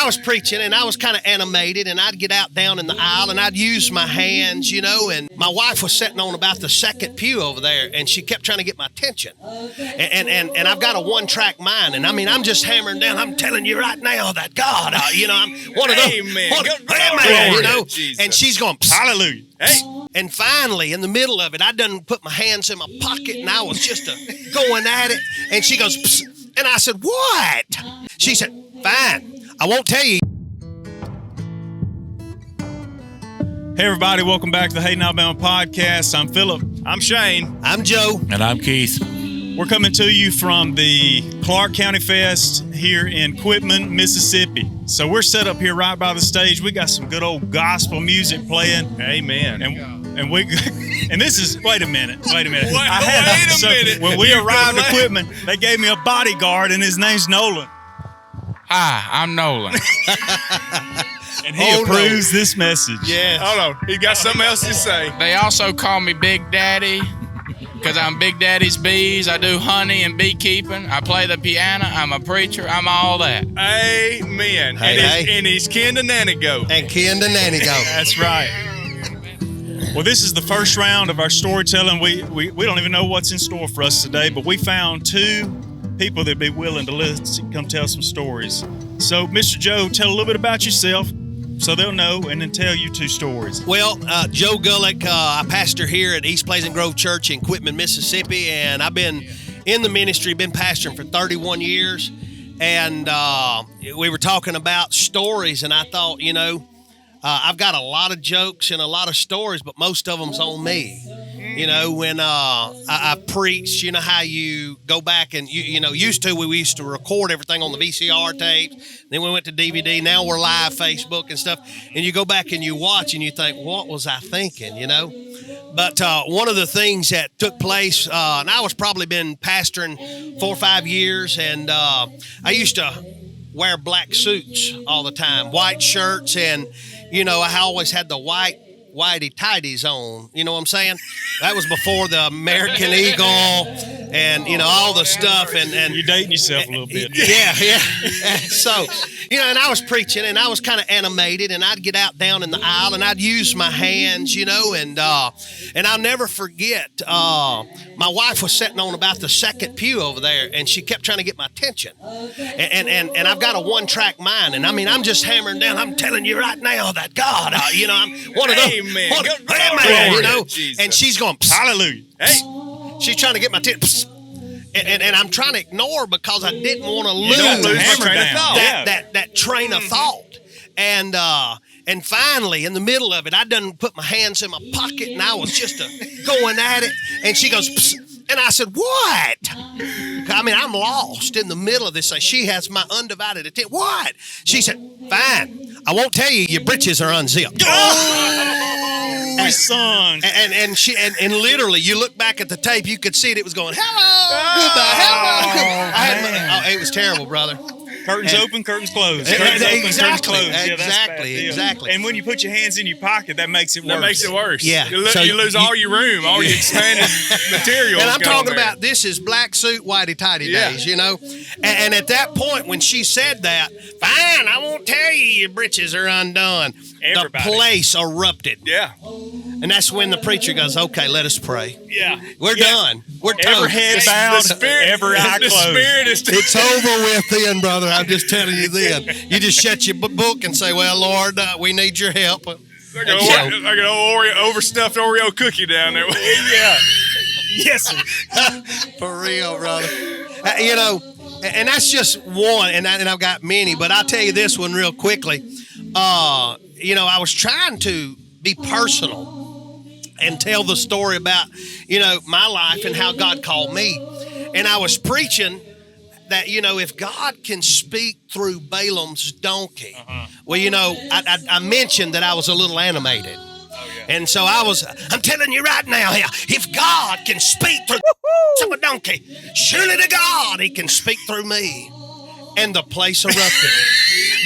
I was preaching, and I was kind of animated, and I'd get out down in the aisle, and I'd use my hands, and my wife was sitting on about the second pew over there, and she kept trying to get my attention. And I've got a one-track mind, and I mean, I'm just hammering down. I'm telling you right now that God, I'm one of those. Amen. And she's going, hallelujah. Hey. And finally, in the middle of it, I done put my hands in my pocket, and I was just going at it. And she goes, psst. And I said, what? She said, fine, I won't tell you. Hey, everybody, welcome back to the Hayden, Alabama podcast. I'm Philip. I'm Shane. I'm Joe. And I'm Keith. We're coming to you from the Clark County Fest here in Quitman, Mississippi. So we're set up here right by the stage. We got some good old gospel music playing. Amen. And we and this is wait a minute. Wait a minute. When we arrived at Quitman, they gave me a bodyguard, and his name's Nolan. Hi, I'm Nolan. And he approves this message. Yeah. Hold on. He got something else to say. They also call me Big Daddy because I'm Big Daddy's bees. I do honey and beekeeping. I play the piano. I'm a preacher. I'm all that. Amen. And he's kin to Nanny Goat. And kin to Nanny Goat. That's right. Well, this is the first round of our storytelling. We don't even know what's in store for us today, but we found two people that'd be willing to come tell some stories. So, Mr. Joe, tell a little bit about yourself so they'll know, and then tell you two stories. Well, Joe Gullick, I pastor here at East Pleasant Grove Church in Quitman, Mississippi, and I've been in the ministry, been pastoring for 31 years, and we were talking about stories, and I thought, I've got a lot of jokes and a lot of stories, but most of them's on me. When I preached, how you go back and, used to to record everything on the VCR tapes. Then we went to DVD. Now we're live Facebook and stuff. And you go back and you watch and you think, what was I thinking, But one of the things that took place, and I was probably been pastoring 4 or 5 years, and I used to wear black suits all the time, white shirts, and I always had the whitey tighties on. You know what I'm saying? That was before the American Eagle and all the stuff. And you're dating yourself a little bit. Yeah. So, and I was preaching, and I was kind of animated, and I'd get out down in the aisle, and I'd use my hands, and I'll never forget. My wife was sitting on about the second pew over there, and she kept trying to get my attention. And I've got a one-track mind, and I mean, I'm just hammering down. I'm telling you right now that God, I'm one of those. Amen. And she's going, hallelujah. Hey. She's trying to get my attention. And I'm trying to ignore because I didn't want to lose that train of thought. And finally, in the middle of it, I done put my hands in my pocket, and I was just going at it. And she goes, psst. And I said, what? I mean, I'm lost in the middle of this. She has my undivided attention. What? She said, fine, I won't tell you. Your britches are unzipped. Oh, my son. And literally, you look back at the tape, you could see it. It was going, hello. It was terrible, brother. Curtains open, curtains closed. Exactly. And when you put your hands in your pocket, that makes it worse. Yeah. You lose all your room, all your expanded material. And I'm talking about this is black suit, whitey-tighty days, And at that point, when she said that, fine, I won't tell you your britches are undone. Everybody. The place erupted. Yeah. And that's when the preacher goes, okay, let us pray. Yeah. We're done. We're toast. Every head bowed, every eye closed. It's over with then, brother. I'm just telling you then. You just shut your book and say, well, Lord, we need your help. Like an overstuffed Oreo cookie down there. Yeah. Yes, sir. For real, brother. And that's just one, and I've got many, but I'll tell you this one real quickly. I was trying to be personal and tell the story about, my life and how God called me. And I was preaching that, if God can speak through Balaam's donkey, well, I mentioned that I was a little animated. And so I'm telling you right now, if God can speak through a donkey, surely to God, he can speak through me. And the place erupted.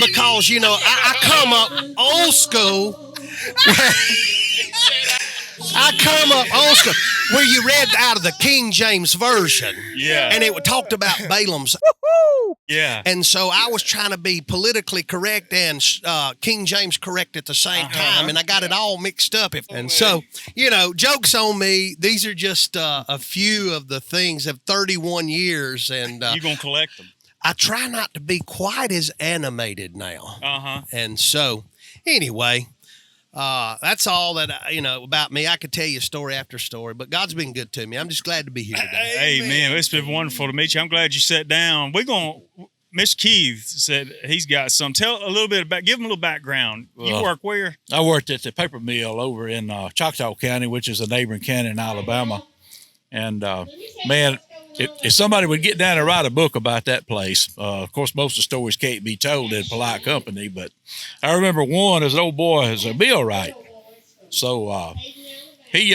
Because, I come up old school. I come up old school where you read out of the King James Version. Yeah. And it talked about Balaam's. Yeah. And so I was trying to be politically correct and King James correct at the same time, and I got it all mixed up. And so, jokes on me. These are just a few of the things of 31 years. And you're going to collect them. I try not to be quite as animated now. Uh-huh. And so, anyway, that's all that, about me. I could tell you story after story, but God's been good to me. I'm just glad to be here today. Amen. It's been wonderful to meet you. I'm glad you sat down. Miss Keith said he's got some. Tell a little bit about, give him a little background. You work where? I worked at the paper mill over in Choctaw County, which is a neighboring county in Alabama. And, man, if somebody would get down and write a book about that place, of course, most of the stories can't be told in polite company, but I remember one as an old boy as a millwright. So he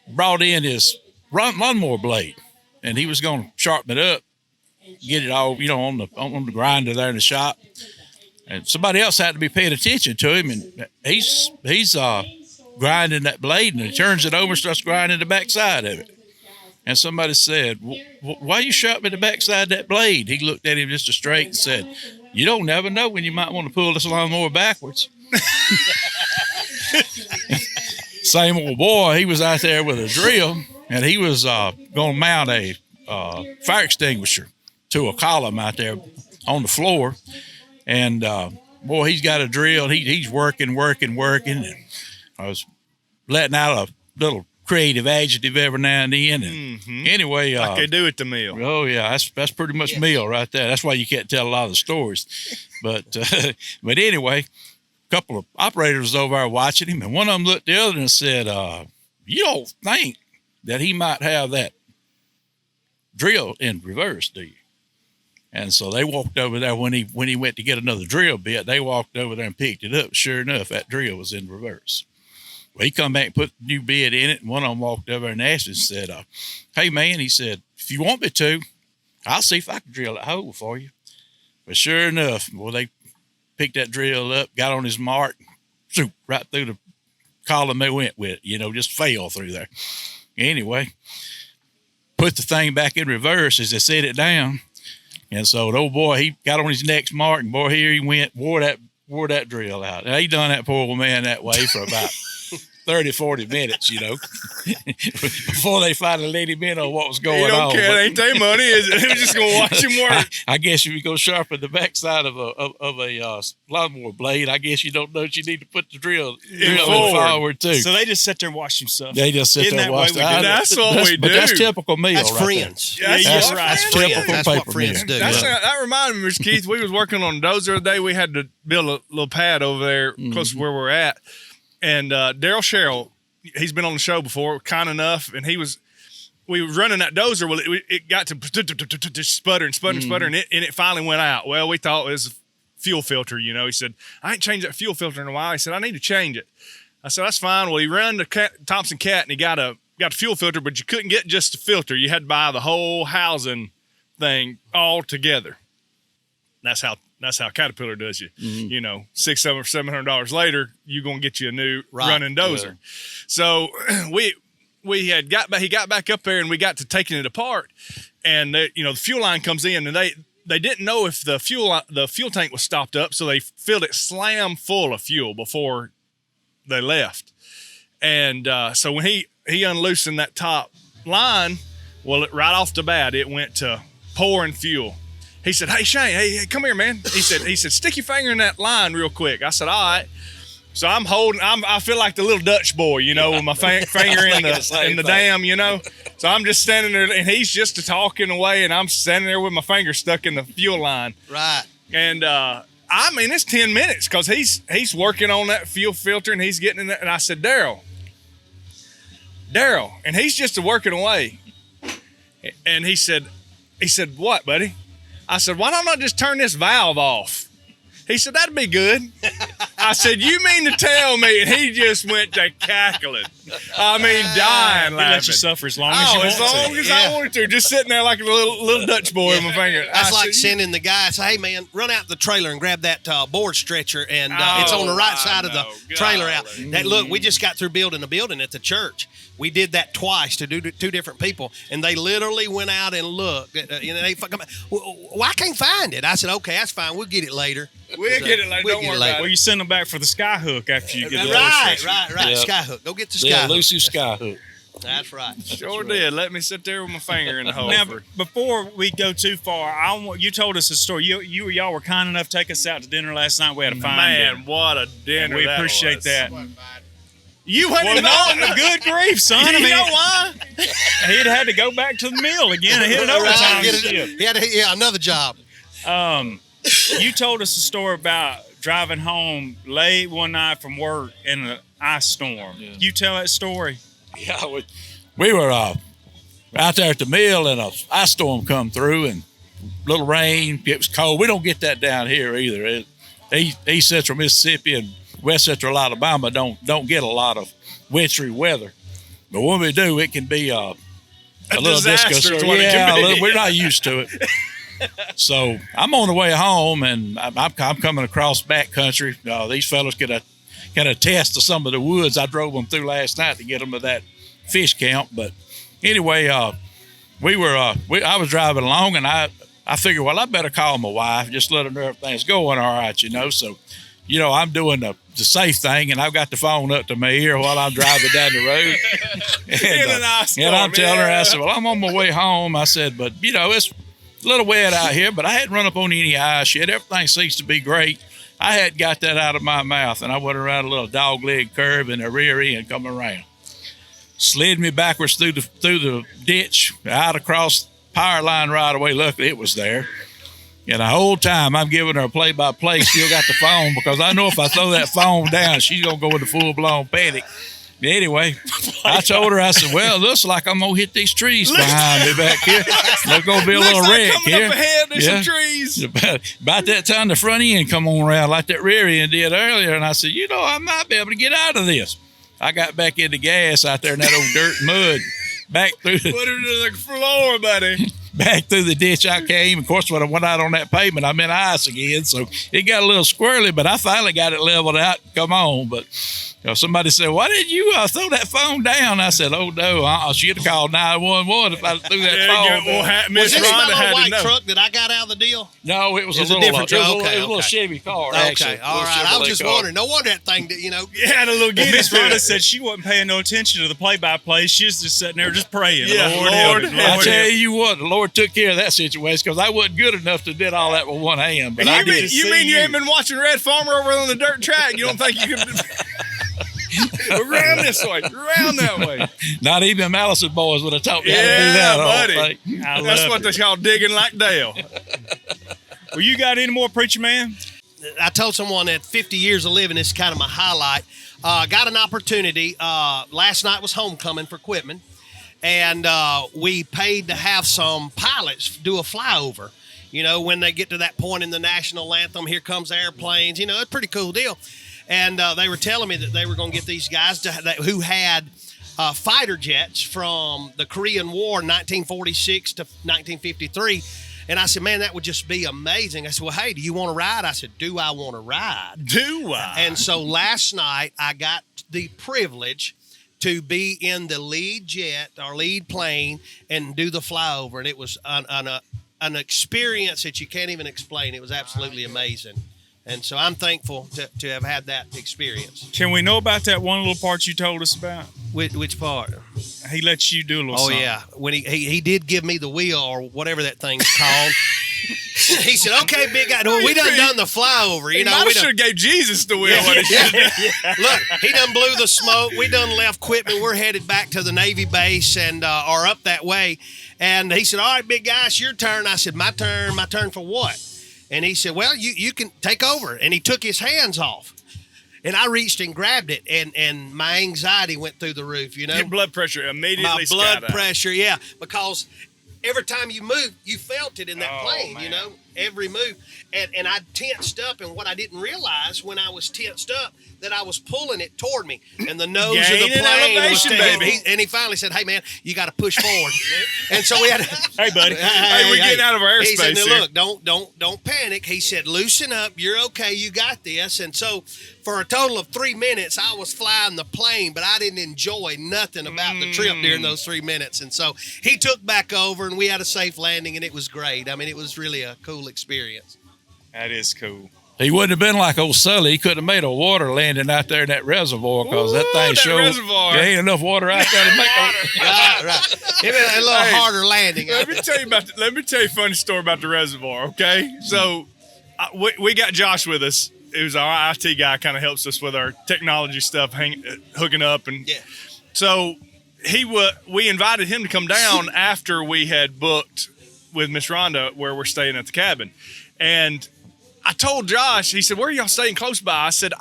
brought in his lawnmower blade, and he was going to sharpen it up, get it all, on the grinder there in the shop. And somebody else had to be paying attention to him, and he's grinding that blade, and he turns it over and starts grinding the backside of it. And somebody said, why are you sharpening the backside of that blade? He looked at him just straight and said, you don't never know when you might want to pull this lawnmower backwards. Same old boy, he was out there with a drill, and he was going to mount a fire extinguisher to a column out there on the floor. And, boy, he's got a drill. He's working. And I was letting out a little creative adjective every now and then. And anyway, like they do at the mill. Oh yeah, that's pretty much mill right there. That's why you can't tell a lot of the stories. But anyway, a couple of operators was over there watching him, and one of them looked at the other and said, "You don't think that he might have that drill in reverse, do you?" And so they walked over there when he went to get another drill bit. They walked over there and picked it up. Sure enough, that drill was in reverse. Well, he come back and put the new bit in it, and one of them walked over and asked him and said, hey, man, he said, if you want me to, I'll see if I can drill that hole for you. But sure enough, well, they picked that drill up, got on his mark, shoot, right through the column they went with, just fell through there. Anyway, put the thing back in reverse as they set it down. And so the old boy, he got on his next mark, and boy, here he went, wore that drill out. Now, he done that poor old man that way for about 30, 40 minutes, before they finally let him in on what was going on. You don't care. It ain't their money, is it? He was just going to watch him work. I guess if you go sharpen the backside of a lawnmower blade, I guess you don't know that you need to put the drill forward, too. So they just sit there and watch himself. They just sit there and watch that. That's what we do. But that's typical meal. That's right friends. There. That's right. That's typical That's what paper friends meal. do. That reminded me, Mr. Keith, we was working on a dozer the other day. We had to build a little pad over there close to where we're at. And Daryl Sherrill, he's been on the show before, kind enough, and we were running that dozer. Well, it got to sputter and it finally went out. Well, we thought it was a fuel filter, He said, I ain't changed that fuel filter in a while. He said, I need to change it. I said, that's fine. Well, he ran the Thompson Cat, and he got a fuel filter, but you couldn't get just the filter. You had to buy the whole housing thing all together. That's how Caterpillar does you. $600, $700 later, you're gonna get you a new running dozer. Yeah. So he got back up there, and we got to taking it apart, and the fuel line comes in, and they didn't know if the fuel tank was stopped up, so they filled it slam full of fuel before they left. And so when he unloosened that top line, well, right off the bat, it went to pouring fuel. He said, hey, Shane, hey, come here, man. He said, stick your finger in that line real quick. I said, all right. So I feel like the little Dutch boy, with my finger in the dam, So I'm just standing there, and he's just talking away, and I'm standing there with my finger stuck in the fuel line. Right. And it's 10 minutes because he's working on that fuel filter, and he's getting in that. And I said, Daryl, and he's just working away. And he said, what, buddy? I said, why don't I just turn this valve off? He said, that'd be good. I said, you mean to tell me? And he just went to cackling. I mean, dying You laughing. let you suffer as long as you as want long to. as I wanted to. Just sitting there like a little Dutch boy with my finger. That's I like said, sending the guy, say, hey, man, run out the trailer and grab that board stretcher, and it's on the right side of the trailer out. That, look, we just got through building a building at the church. We did that twice to do two different people, and they literally went out and looked. They fucking, well, I can't find it. I said, okay, that's fine. We'll get it later. We'll get it later. Don't worry about Well, it. you send them back for the sky hook after you get the Right. Yeah. Skyhook. Go get the Yeah, skyhook. Lucy Skyhook. That's right. Sure did. Let me sit there with my finger in the hole. Now, before we go too far, you told us a story. Y'all were kind enough to take us out to dinner last night. We had a fine Man, dinner. what a dinner! We that appreciate was. that. You went Well, in no, good grief, son. I You mean, know why? he'd had to go back to the mill again and hit an overtime Get shift. it, he had another job. You told us a story about driving home late one night from work in an ice storm. Yeah. You tell that story. Yeah, we were out there at the mill, and a ice storm come through, and little rain. It was cold. We don't get that down here either. East Central Mississippi and West Central Alabama don't get a lot of wintry weather, but when we do, it can be a little disaster disco. is what it can be. We're not used to it. So I'm on the way home, and I'm coming across backcountry. These fellows can attest to some of the woods I drove them through last night to get them to that fish camp. But anyway, I was driving along, and I figured, well, I better call my wife, just let her know everything's going all right, So, I'm doing the safe thing, and I've got the phone up to my ear while I'm driving down the road. And I'm telling her, I said, well, I'm on my way home. I said, but, it's a little wet out here, but I hadn't run up on any ice yet. Everything seems to be great. I hadn't got that out of my mouth, and I went around a little dogleg curve in the rear end coming around. Slid me backwards through the ditch, out across power line right away. Luckily, it was there. And the whole time, I'm giving her a play-by-play, still got the phone, because I know if I throw that phone down, she's going to go into full-blown panic. Anyway, I told her, I said, well, it looks like I'm going to hit these trees behind me back here. There's going to be a little wreck coming here. Up ahead, there's some trees. About that time, the front end come on around like that rear end did earlier. And I said, I might be able to get out of this. I got back in the gas out there in that old dirt and mud. Back through Put her to the floor, buddy. Back through the ditch I came. Of course, when I went out on that pavement, I'm in ice again. So it got a little squirrely, but I finally got it leveled out. Come on. But somebody said, why didn't you throw that phone down? I said, oh, no. She'd have called 911 if I threw that phone down. Was this my Rhonda had little to white know. truck that I got out of the deal? No, it was a It's a little different truck. it was a Okay, little okay. Chevy car, Okay, actually. all right. I was just wondering. No wonder that thing, Yeah, the little Miss Guinness Rhonda said she wasn't paying no attention to the play-by-play. She was just sitting there just praying. Yeah, Lord, Lord help me, help I Lord tell help me. you what, the Lord took care of that situation, because I wasn't good enough to did all that with one hand. But I did. You mean you ain't been watching Red Farmer over on the dirt track? You don't think you can around this way, around that way? Not even Mallison boys would have taught me how to do Yeah, that. I don't buddy. think. I That's love what it. they call digging like Dale. Well, you got any more, preacher man? I told someone that 50 years of living, this is kind of my highlight. Got an opportunity. Last night was homecoming for Quitman, and we paid to have some pilots do a flyover. When they get to that point in the national anthem, here comes airplanes. It's a pretty cool deal. And they were telling me that they were going to get these guys who had fighter jets from the Korean War, 1946 to 1953. And I said, man, that would just be amazing. I said, well, hey, do you want to ride? I said, do I want to ride? Do I? And so last night I got the privilege to be in the lead jet, our lead plane, and do the flyover. And it was an experience that you can't even explain. It was absolutely amazing. And so I'm thankful to have had that experience. Can we know about that one little part you told us about? Which part? He lets you do a little Oh, something. yeah. When he did give me the wheel, or whatever that thing's called. He said, okay, big guy. Well, we done the flyover. He We should have gave Jesus the wheel. Look, he done blew the smoke. We done left Quitman. We're headed back to the Navy base and are up that way. And he said, all right, big guy, it's your turn. I said, my turn? My turn for what? And he said, well, you can take over. And he took his hands off. And I reached and grabbed it, and my anxiety went through the roof, Your blood pressure immediately My blood skyrocketed. pressure, yeah. Because every time you moved, you felt it in that plane, man. every move. And I tensed up, and what I didn't realize when I was tensed up, that I was pulling it toward me, and the nose of the Gaining plane was elevation, baby. and he finally said, "Hey man, you got to push forward." And so we had to, Hey, buddy. Hey, we're getting out of our he said, airspace "Now, here." look, don't panic." He said, "Loosen up. You're okay. You got this." And so for a total of 3 minutes, I was flying the plane, but I didn't enjoy nothing about the trip during those 3 minutes. And so he took back over, and we had a safe landing, and it was great. I mean, it was really a cool experience. That is cool. He wouldn't have been like old Sully. He couldn't have made a water landing out there in that reservoir because that thing that showed reservoir. there ain't enough water out there to make a Right. It was a little harder landing. Let me tell you a funny story about the reservoir, okay? So we got Josh with us. It was our IT guy, kind of helps us with our technology stuff, hooking up. And Yeah. so we invited him to come down after we had booked with Miss Rhonda where we're staying at the cabin. And I told Josh, he said, "Where are y'all staying close by?" I said,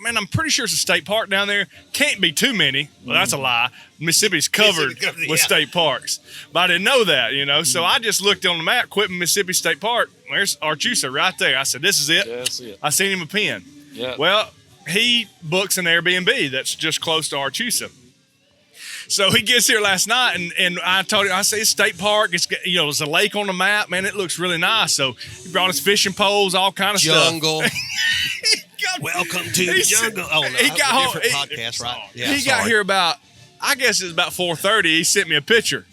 "Man, I'm pretty sure it's a state park down there. Can't be too many." Well, that's a lie. Mississippi's covered with state parks. But I didn't know that, So I just looked on the map, Quitman, Mississippi State Park. There's Archusa right there. I said, "This is it." That's it. I seen him a pin. Yeah. Well, he books an Airbnb that's just close to Archusa. So he gets here last night, and I told him, I say, "It's state park. It's there's a lake on the map. Man, it looks really nice." So he brought us fishing poles, all kind of Jungle. stuff. Welcome to the jungle. Oh, no. He got home. Different podcast, right? Yeah, He got here about, I guess it was about 4:30. He sent me a picture.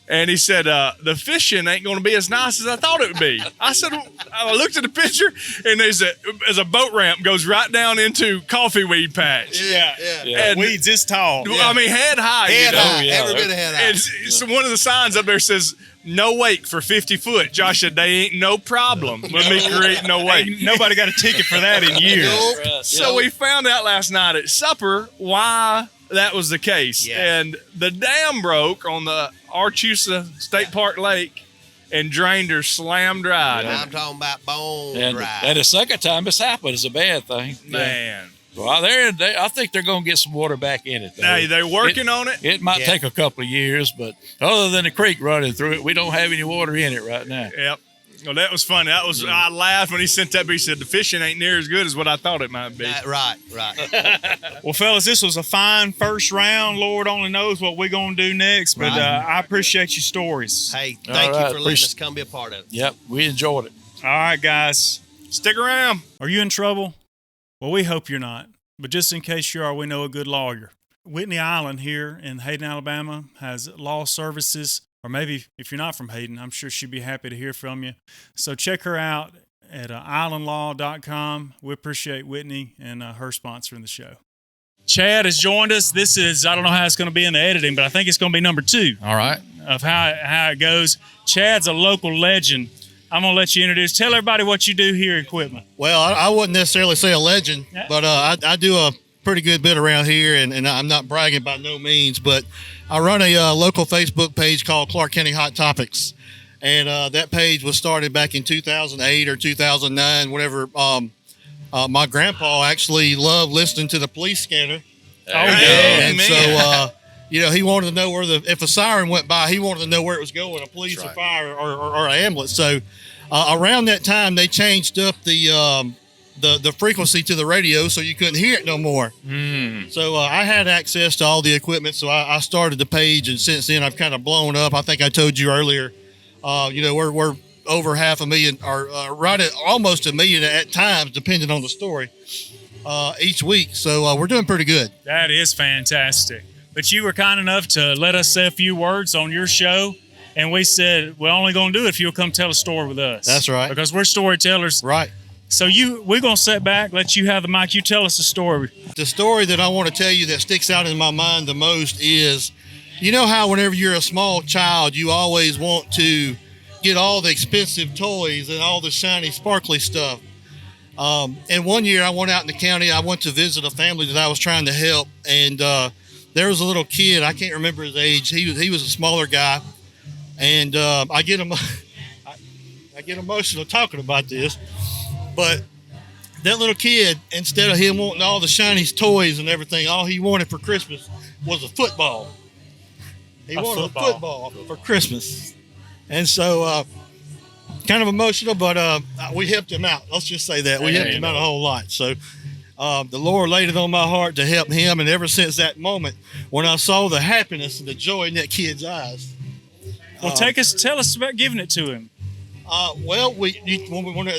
And he said, "The fishing ain't going to be as nice as I thought it would be." I said, I looked at the picture, and there's a boat ramp goes right down into coffee weed patch. Yeah. And Weeds this tall. I mean, head high. Head high. yeah. Every bit of head high. And so one of the signs up there says, "No wake for 50 foot." Josh said, "They ain't no problem with me creating no wake." Ain't nobody got a ticket for that in years. Nope. So we found out last night at supper why that was the case. Yeah. And the dam broke on the Archusa State Park Lake and drained her slam dry. And I'm talking about bone And dry. the second time it's happened is a bad thing. Man. Well, I think they're going to get some water back in it. Though. Now, they're working on it. It might take a couple of years, but other than the creek running through it, we don't have any water in it right now. Yep. Well, that was funny. I laughed when he sent that. But he said the fishing ain't near as good as what I thought it might be. Right. Well, fellas, this was a fine first round. Lord only knows what we're going to do next, but I appreciate your stories. Hey, All thank you right, for letting us come be a part of it. Yep, we enjoyed it. All right, guys. Stick around. Are you in trouble? Well, we hope you're not. But just in case you are, we know a good lawyer. Whitney Island here in Hayden, Alabama has law services. Or maybe if you're not from Hayden, I'm sure she'd be happy to hear from you. So check her out at islandlaw.com. We appreciate Whitney and her sponsoring the show. Chad has joined us. This is, I don't know how it's going to be in the editing, but I think it's going to be number 2. All right. Of how it goes. Chad's a local legend. I'm going to let you introduce. Tell everybody what you do here in Quitman. Well, I wouldn't necessarily say a legend, Yeah. but I do a pretty good bit around here, and I'm not bragging by no means, but I run a local Facebook page called Clark County Hot Topics, and that page was started back in 2008 or 2009, whenever my grandpa actually loved listening to the police scanner. Oh, And man. so, he wanted to know where if a siren went by, he wanted to know where it was going, a police or fire or an ambulance. So around that time, they changed up the frequency to the radio so you couldn't hear it no more. So I had access to all the equipment, so I started the page, and since then I've kind of blown up. I think I told you earlier, we're over 500,000 or right at almost 1 million at times, depending on the story, each week. So we're doing pretty good. That is fantastic. But you were kind enough to let us say a few words on your show, and we said we're only going to do it if you'll come tell a story with us. That's right. Because we're storytellers. Right. So we're going to sit back, let you have the mic. You tell us a story. The story that I want to tell you that sticks out in my mind the most is, you know how whenever you're a small child, you always want to get all the expensive toys and all the shiny, sparkly stuff. And one year I went out in the county. I went to visit a family that I was trying to help, and there was a little kid. I can't remember his age. He was a smaller guy, and I get emotional talking about this. But that little kid, instead of him wanting all the shiny toys and everything, all he wanted for Christmas was a football. He wanted a football for Christmas. And so kind of emotional, but we helped him out. Let's just say that we helped him out a whole lot. So the Lord laid it on my heart to help him, and ever since that moment, when I saw the happiness and the joy in that kid's eyes. Well, tell us about giving it to him. When we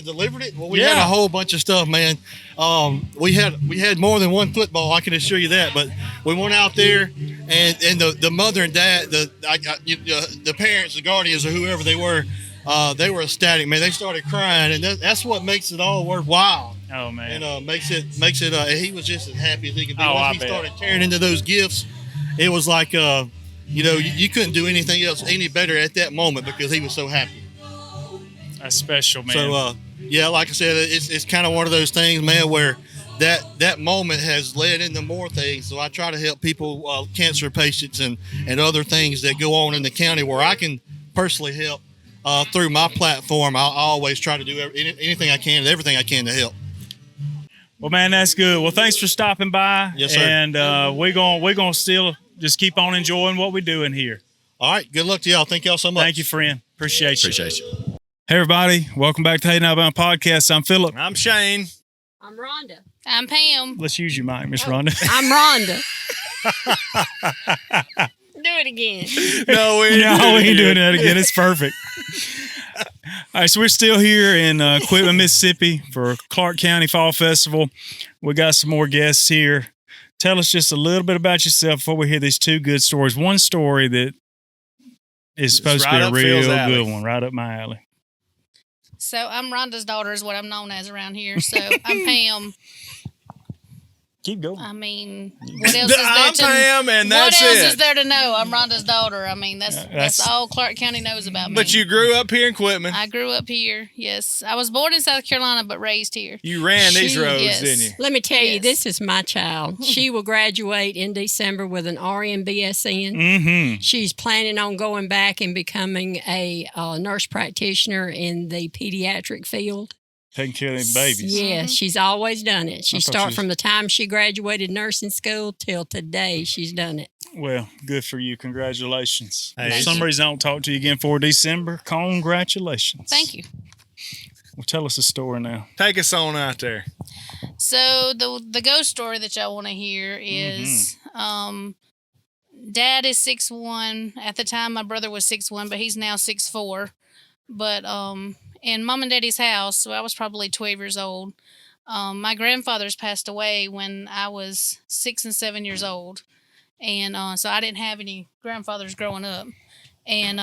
delivered it, we had a whole bunch of stuff, man. We had more than one football, I can assure you that. But we went out there, and the mother and dad, the parents, the guardians, or whoever they were ecstatic, man. They started crying, and that's what makes it all worthwhile. Oh man, and makes it. He was just as happy as he could be. Once he started tearing into those gifts, it was like you couldn't do anything else any better at that moment because he was so happy. That's special, man. So, like I said, it's kind of one of those things, man, where that moment has led into more things. So I try to help people, cancer patients and other things that go on in the county where I can personally help through my platform. I always try to do anything I can and everything I can to help. Well, man, that's good. Well, thanks for stopping by. Yes, sir. And we're gonna still just keep on enjoying what we're doing here. All right. Good luck to y'all. Thank y'all so much. Thank you, friend. Appreciate you. Appreciate you. Hey, everybody. Welcome back to Hayden Alabama Podcast. I'm Philip. I'm Shane. I'm Rhonda. I'm Pam. Let's use your mic, Miss Rhonda. I'm Rhonda. Do it again. No, we ain't doing that again. It's perfect. All right, so we're still here in Quitman, Mississippi for Clark County Fall Festival. We got some more guests here. Tell us just a little bit about yourself before we hear these two good stories. One story that is supposed to be a real good one, right up my alley. So I'm Rhonda's daughter is what I'm known as around here. So I'm Pam. Keep going. I mean, what else is there I'm Pam, and that's what else it. is there to know? I'm Rhonda's daughter. I mean, that's all Clark County knows about me. But you grew up here in Quitman. I grew up here. Yes, I was born in South Carolina, but raised here. You ran these roads, yes. didn't you? Let me tell you, Yes. this is my child. She will graduate in December with an RN BSN. Mm-hmm. She's planning on going back and becoming a nurse practitioner in the pediatric field. Taking care of them babies. Yeah, she's always done it. She I thought started she was- from the time she graduated nursing school till today. She's done it. Well, good for you. Congratulations. Hey, If for Thank some you. reason I don't talk to you again for December, congratulations. Thank you. Well, tell us a story now. Take us on out there. So the ghost story that y'all want to hear is Dad is 6'1". At the time, my brother was 6'1", but he's now 6'4". But in Mom and Daddy's house, so I was probably 12 years old. My grandfathers passed away when I was 6 and 7 years old, and so I didn't have any grandfathers growing up. And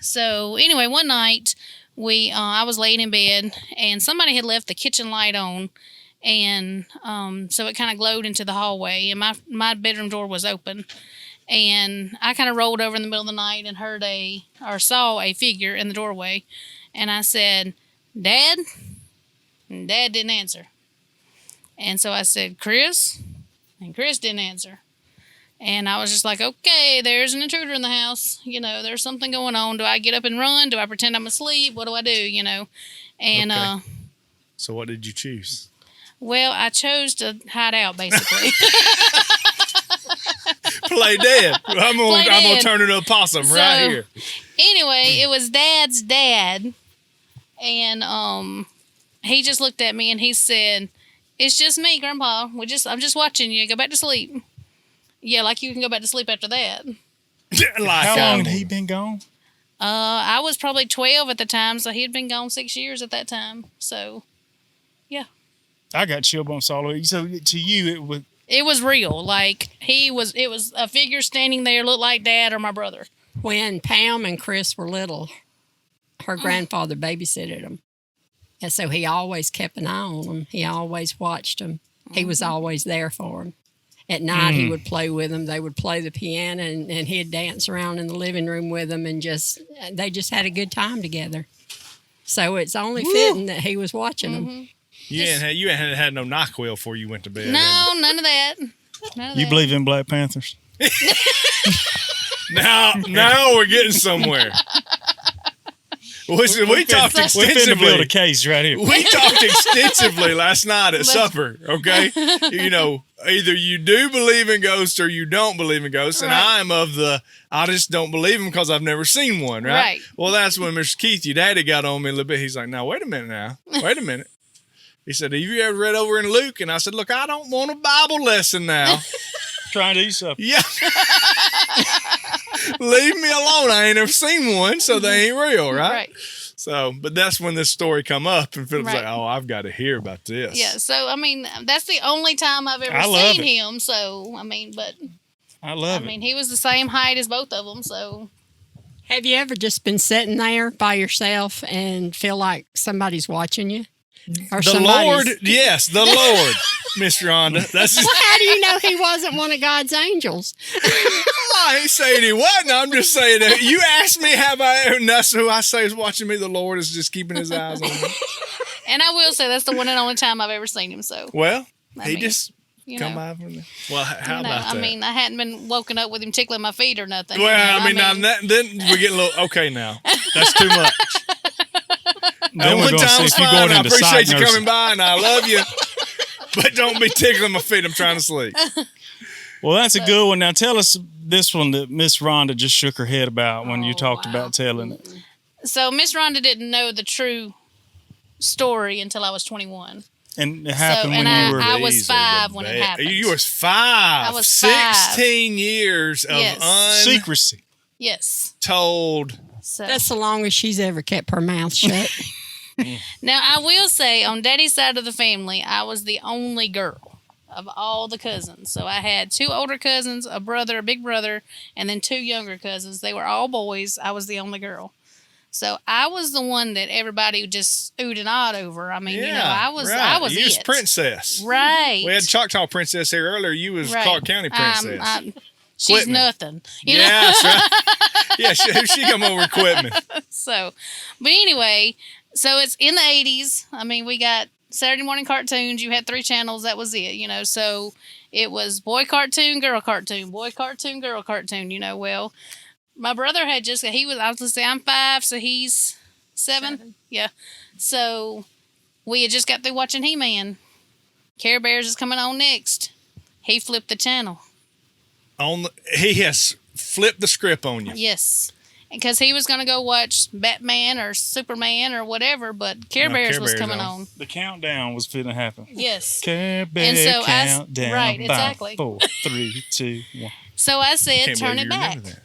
so anyway, one night I was laying in bed, and somebody had left the kitchen light on. And so it kind of glowed into the hallway, and my bedroom door was open. And I kind of rolled over in the middle of the night and saw a figure in the doorway. And I said, "Dad?" And Dad didn't answer. And so I said, "Chris?" And Chris didn't answer. And I was just like, okay, there's an intruder in the house. There's something going on. Do I get up and run? Do I pretend I'm asleep? What do I do? And Okay. So what did you choose? well, I chose to hide out, basically. Play dead. I'm gonna dead. turn into a possum right here. Anyway, it was Dad's dad, and he just looked at me and he said, "It's just me, Grandpa. I'm just watching you. Go back to sleep." Yeah, like you can go back to sleep after that. How long had he been gone? I was probably 12 at the time, so he had been gone 6 years at that time. So, yeah. I got chill bumps all over. So to you, It was real. Like, it was a figure standing there, looked like Dad or my brother. When Pam and Chris were little, her grandfather babysitted them. And so he always kept an eye on them. He always watched them. He was always there for them. At night, he would play with them. They would play the piano, and he'd dance around in the living room with them, and they just had a good time together. So it's only fitting that he was watching them. You ain't had no NyQuil before you went to bed. No, none of that. None of you that. believe in Black Panthers? Now we're getting somewhere. We talked We're finna build extensively. a case right here. We talked extensively last night at supper. Okay, either you do believe in ghosts or you don't believe in ghosts. And Right. I'm of the, I just don't believe them because I've never seen one, right? Right. Well, that's when Mr. Keith, your daddy, got on me a little bit. He's like, now, wait a minute now. Wait a minute. He said, have you ever read over in Luke? And I said, look, I don't want a Bible lesson now. Trying to eat something. Yeah. Leave me alone. I ain't ever seen one, so they ain't real, right? Right. So, but that's when this story come up, and Philip's Right. like, "Oh, I've got to hear about this." Yeah. So I mean, that's the only time I've ever I love seen it. him. So I mean, but I love I mean, he was the same height as both of them. So Have you ever just been sitting there by yourself and feel like somebody's watching you? Or The somebody's- Lord, yes, the Lord, Miss Rhonda. That's Well, how do you know he wasn't one of God's angels? I ain't saying he wasn't. I'm just saying that you asked me, have I? And that's who I say is watching me. The Lord is just keeping his eyes on me. and I will say that's the one and only time I've ever seen him. So Well, I he mean, just you come know. by from there. Well, how You know, about that? I mean, I hadn't been woken up with him tickling my feet or nothing. well, you know, I mean, now then we get a little okay. Now that's too much. Then we're One going to see time's if you're fine. going I into appreciate side you nursing. coming by, and I love you. But don't be tickling my feet. I'm trying to sleep. Well, that's a good one. Now tell us this one that Miss Rhonda just shook her head about when you talked about telling it. So Miss Rhonda didn't know the true story until I was 21. And it happened So, when and you were... I was These are 5 the when it bad- happened. You was 5. I was 5. 16 years of Yes. Secrecy. Yes. untold. So That's the longest she's ever kept her mouth shut. now I will say on Daddy's side of the family, I was the only girl of all the cousins. So I had 2 older cousins, a brother, a big brother, and then 2 younger cousins. They were all boys. I was the only girl. So I was the one that everybody just oohed and awed over. I mean, you know, I was You was it. princess. Right. We had Choctaw princess here earlier. You was Right. Clark County princess. She's Quitman. nothing. You yeah, know? that's right. Yeah, she come over with Quitman. So, but anyway, so it's in the 80s. I mean, we got Saturday morning cartoons. You had 3 channels. That was it, you know. So it was boy cartoon, girl cartoon, boy cartoon, girl cartoon, you know. Well, my brother had just, I was going to say, I'm 5, so he's 7. Yeah. So we had just got through watching He-Man. Care Bears is coming on next. He flipped the channel. He has flipped the script on you. Yes. Because he was going to go watch Batman or Superman or whatever, but Care No, Bears Care was Bears coming on. on. The countdown was finna happen. Yes. Care Bear And so I- countdown. right, 5, exactly. 4, 3, 2, 1. So I said, Can't turn believe it you back. remember that.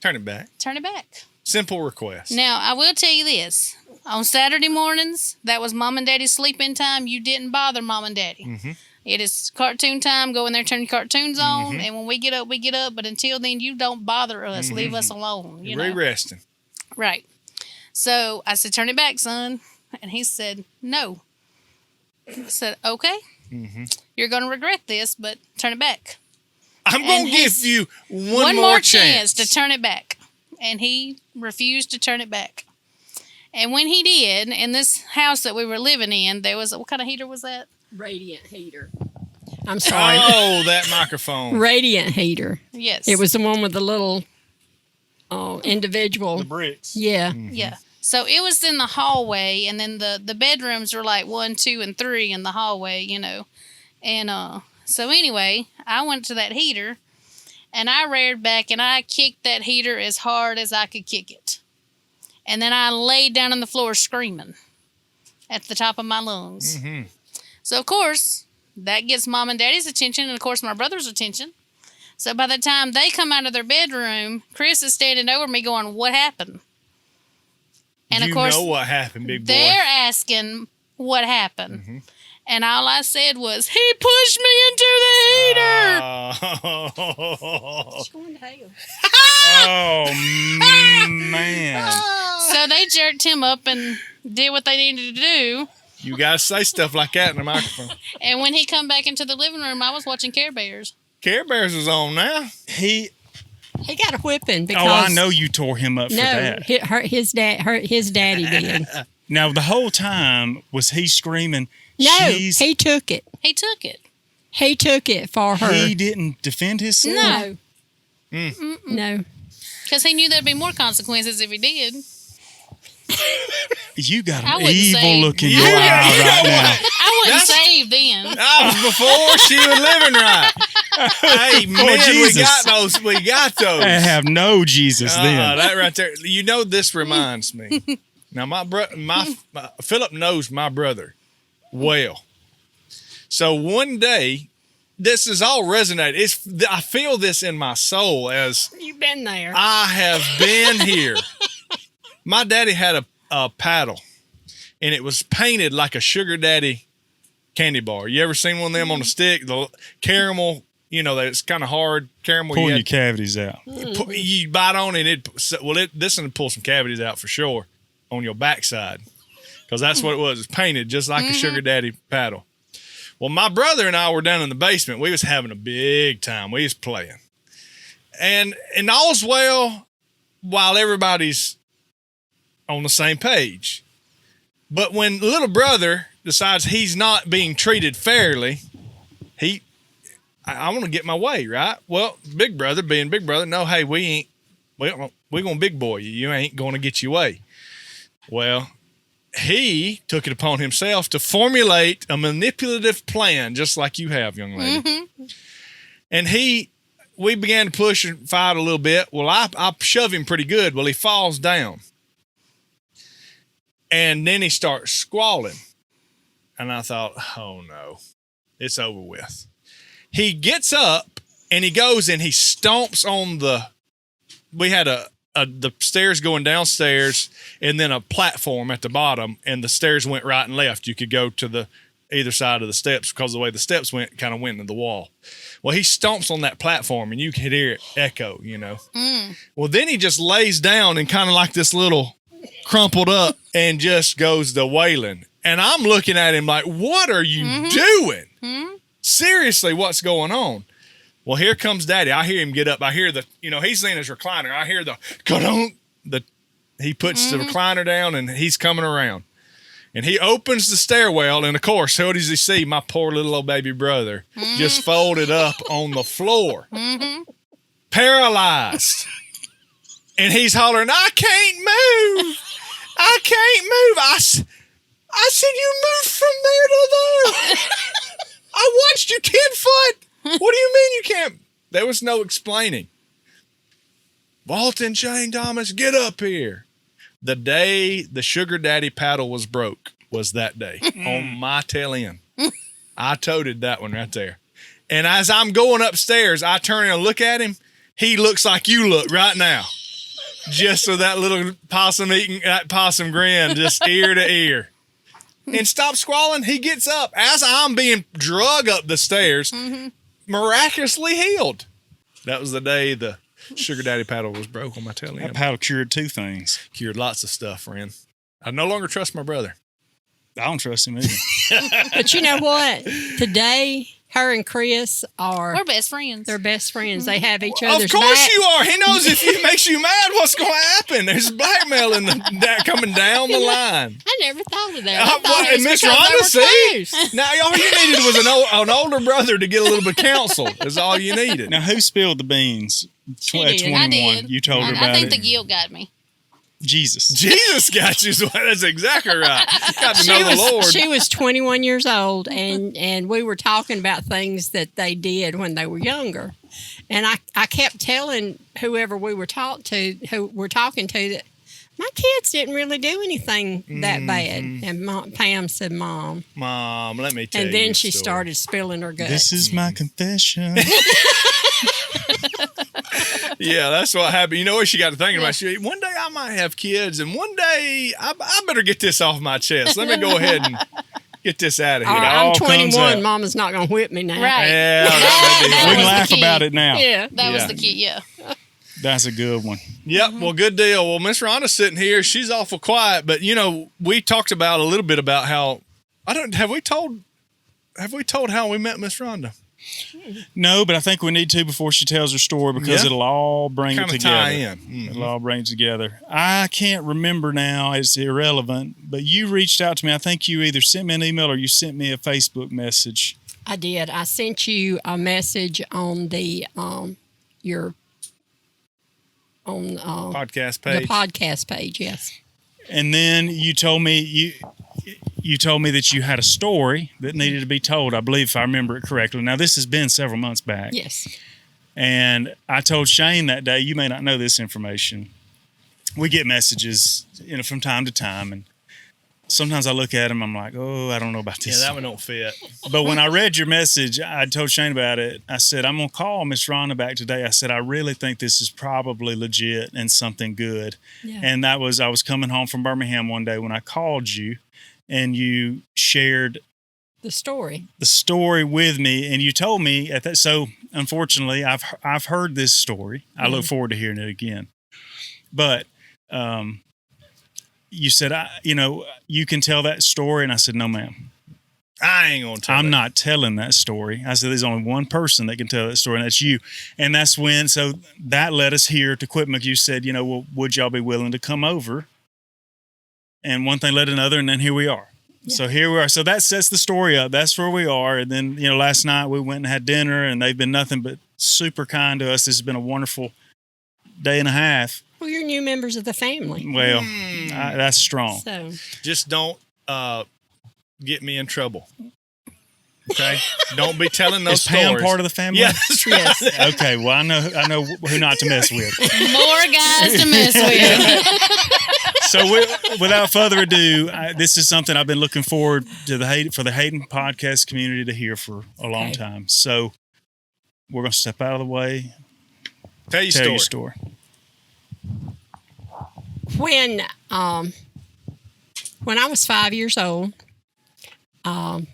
Turn it back. Turn it back. Simple request. Now, I will tell you this. On Saturday mornings, that was Mom and Daddy's sleep-in time. You didn't bother Mom and Daddy. Mm-hmm. It is cartoon time. Go in there, turn your cartoons on. And when we get up, we get up. But until then, you don't bother us. Leave us alone. You know? Re-resting. Right. So I said, turn it back, son. And he said, no. I said, okay. You're going to regret this, but turn it back. I'm going to give his- you One more chance to turn it back. And he refused to turn it back. And when he did, in this house that we were living in, there was, what kind of heater was that? Radiant heater. I'm sorry. Oh, that microphone. Radiant heater. Yes. It was the one with the little individual. The bricks. Yeah. Yeah. So it was in the hallway, and then the bedrooms were like 1, 2, and 3 in the hallway, you know. And so anyway, I went to that heater, and I reared back, and I kicked that heater as hard as I could kick it. And then I laid down on the floor screaming at the top of my lungs. So, of course, that gets Mom and Daddy's attention, and, of course, my brother's attention. So by the time they come out of their bedroom, Chris is standing over me going, what happened? And, You of course, know what happened, big boy. they're asking what happened. And all I said was, he pushed me into the heater. Oh, man. So they jerked him up and did what they needed to do. You got to say stuff like that in the microphone. And when he come back into the living room, I was watching Care Bears. Care Bears is on now. He got a whipping because Oh, I know you tore him up for No, that. his daddy did. Now, the whole time, was he screaming, No, she's... he took it. He took it. He took it for her. He didn't defend himself? No. No. Because he knew there'd be more consequences if he did. You got I an wouldn't evil say- look in your eye right now. I wasn't saved then. That was before she was living right. Hey, man, Jesus. we got those. I have no Jesus then. That right there. You know, this reminds me. Now, my Philip knows my brother well. So one day, this is all resonated. I feel this in my soul as You've been there. I have been here. My daddy had a paddle, and it was painted like a Sugar Daddy candy bar. You ever seen one of them on a stick? The caramel, you know, that it's kind of hard caramel. Pulling your cavities out. You bite on it, this one pull some cavities out for sure on your backside, because that's what it was. It's painted just like a Sugar Daddy paddle. Well, my brother and I were down in the basement. We was having a big time. We was playing. And all's well while everybody's on the same page. But when little brother decides he's not being treated fairly, I want to get my way, right? Well, big brother being big brother, no, hey, we're going to big boy you. You ain't going to get your way. Well, he took it upon himself to formulate a manipulative plan, just like you have, young lady. Mm-hmm. And we began to push and fight a little bit. Well, I shove him pretty good. Well, he falls down. And then he starts squalling. And I thought, oh no, it's over with. He gets up and he goes and he stomps on we had the stairs going downstairs and then a platform at the bottom, and the stairs went right and left. You could go to either side of the steps because the way the steps kind of went into the wall. Well, he stomps on that platform and you can hear it echo, you know. Well, then he just lays down and kind of like this little crumpled up and just goes to wailing. And I'm looking at him like, what are you doing? Seriously, what's going on? Well, here comes Daddy. I hear him get up. I hear he's in his recliner. I hear he puts the recliner down and he's coming around. And he opens the stairwell, and of course, who does he see? My poor little old baby brother, just folded up on the floor, paralyzed. And he's hollering, I can't move. I can't move. I said, you moved from there to there. I watched you 10 foot. What do you mean you can't? There was no explaining. Walton Shane Thomas, get up here. The day the Sugar Daddy paddle was broke was that day on my tail end. I toted that one right there. And as I'm going upstairs, I turn and look at him. He looks like you look right now. Just with that little possum grin, just ear to ear. And stop squalling. He gets up. As I'm being drug up the stairs, miraculously healed. That was the day the Sugar Daddy paddle was broke on my tail end. That paddle cured 2 things. Cured lots of stuff, friend. I no longer trust my brother. I don't trust him either. But you know what? Today, her and Chris we're best friends. They're best friends. They have each other's Of course back. you are. He knows if he makes you mad, what's going to happen. There's blackmailing coming down the line. I never thought of that. I thought it was Miss because Rhonda, they were see? close. Now, all you needed was an older brother to get a little bit of counsel. Is all you needed. Now, who spilled the beans? She At did. 21. I did. You told her about I think it. the guilt got me. Jesus. Jesus got you. That's exactly right. Got to know the Lord. She was 21 years old, and we were talking about things that they did when they were younger. And I kept telling whoever we were talking to, that my kids didn't really do anything that bad. And Pam said, Mom, let me tell you. and then a she story. started spilling her guts. This is my confession. Yeah, that's what happened. You know what she got to thinking about? One day I might have kids, and one day I better get this off my chest. Let me go ahead and get this out of here. I'm all comes 21. out. Mama's not going to whip me now. Right. Yeah, we That can was the laugh key. about it now. Yeah. That was Yeah. the key, yeah. That's a good one. Yep. Well, good deal. Well, Miss Rhonda's sitting here. She's awful quiet, but we talked about a little bit about how have we told how we met Miss Rhonda? No, but I think we need to before she tells her story because Yeah. it'll all bring it Kind of together. tie in. It'll all bring it together. I can't remember now. It's irrelevant. But you reached out to me. I think you either sent me an email or you sent me a Facebook message. I did. I sent you a message on the your Podcast the page. podcast page. Yes. And then you told me you told me that you had a story that needed to be told, I believe, if I remember it correctly. Now, this has been several months back. Yes. And I told Shane that day, you may not know this information. We get messages, from time to time, and sometimes I look at them, I'm like, oh, I don't know about this. Yeah, that one don't fit. But when I read your message, I told Shane about it. I said, I'm going to call Miss Rhonda back today. I said, I really think this is probably legit and something good. Yeah. And I was coming home from Birmingham one day when I called you, and you shared The story. with me, and you told me at that. So unfortunately, I've heard this story. I look forward to hearing it again. But you said, you can tell that story, and I said, no, ma'am. I ain't gonna tell. I'm not telling that story. I said, there's only one person that can tell that story, and that's you. And that's when. So that led us here to Quitman. You said, well, would y'all be willing to come over? And one thing led to another, and then here we are. Yeah. So here we are. So that sets the story up. That's where we are. And then, last night we went and had dinner, and they've been nothing but super kind to us. This has been a wonderful day and a half. Well, you're new members of the family. Well, that's strong. So Just don't get me in trouble. Okay? Don't be telling those Is Pam stories. part of the family? Yeah, that's right. yes. Okay, well, I know who not to mess with. More guys to mess with. So without further ado, this is something I've been looking forward to for the Hayden podcast community to hear for a long time. So we're going to step out of the way. Tell your story. When I was 5 years old, and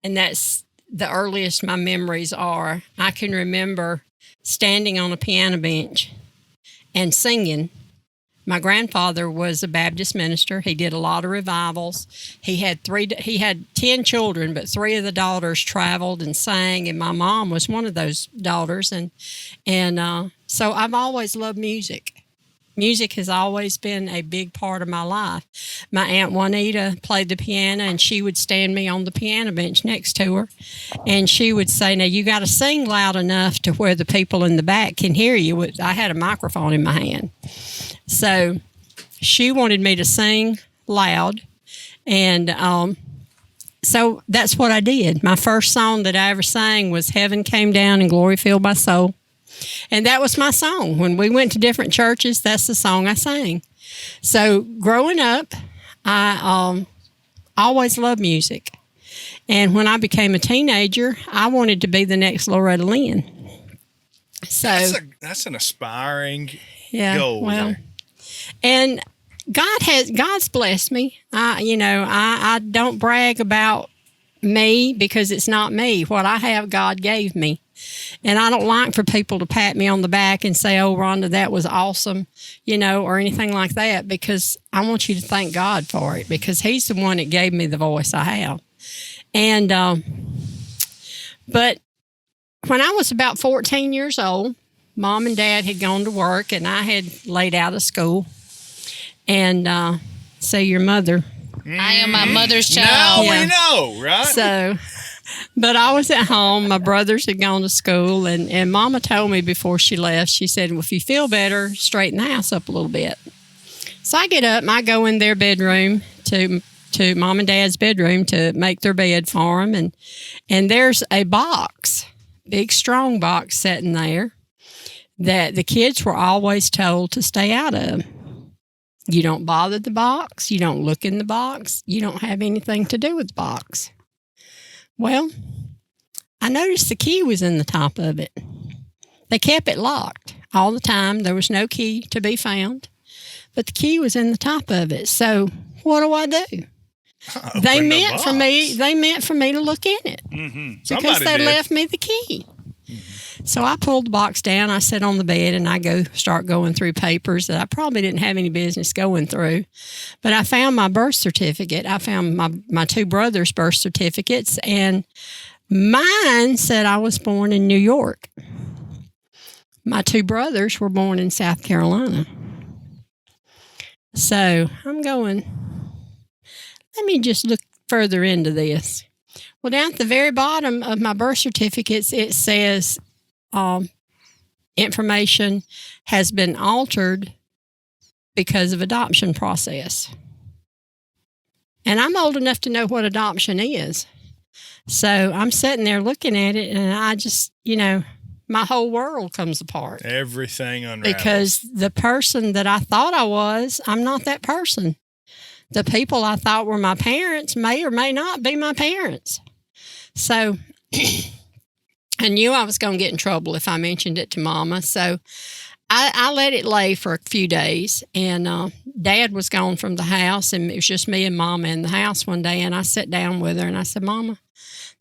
that's the earliest my memories are, I can remember standing on a piano bench and singing. My grandfather was a Baptist minister. He did a lot of revivals. He had 10 children, but 3 of the daughters traveled and sang, and my mom was one of those daughters. And so I've always loved music. Music has always been a big part of my life. My Aunt Juanita played the piano, and she would stand me on the piano bench next to her, and she would say, now you got to sing loud enough to where the people in the back can hear you. I had a microphone in my hand. So she wanted me to sing loud, and so that's what I did. My first song that I ever sang was Heaven Came Down and Glory Filled My Soul. And that was my song. When we went to different churches, that's the song I sang. So growing up, I always loved music. And when I became a teenager, I wanted to be the next Loretta Lynn. So that's an aspiring goal. Well, and God's blessed me. I don't brag about me because it's not me. What I have, God gave me. And I don't like for people to pat me on the back and say, oh, Rhonda, that was awesome, or anything like that, because I want you to thank God for it, because he's the one that gave me the voice I have. And, but when I was about 14 years old, Mom and Dad had gone to work, and I had laid out of school. And so your mother. I am my mother's child. Now we know, right? So... But I was at home. My brothers had gone to school, and Mama told me before she left, she said, well, if you feel better, straighten the house up a little bit. So I get up and I go in their bedroom to Mom and Dad's bedroom to make their bed for them. And there's a box, big strong box sitting there that the kids were always told to stay out of. You don't bother the box. You don't look in the box. You don't have anything to do with the box. Well, I noticed the key was in the top of it. They kept it locked all the time. There was no key to be found, but the key was in the top of it. So what do? They meant for me to look in it because they left me the key. So I pulled the box down. I sat on the bed and I start going through papers that I probably didn't have any business going through. But I found my birth certificate. I found my 2 brothers' birth certificates, and mine said I was born in New York. My 2 brothers were born in South Carolina. So I'm going, let me just look further into this. Well, down at the very bottom of my birth certificates, it says information has been altered because of adoption process. And I'm old enough to know what adoption is. So I'm sitting there looking at it, and I just, my whole world comes apart. Everything unravels. Because the person that I thought I was, I'm not that person. The people I thought were my parents may or may not be my parents. So I knew I was going to get in trouble if I mentioned it to Mama. So I let it lay for a few days, and Dad was gone from the house, and it was just me and Mama in the house one day, and I sat down with her, and I said, Mama,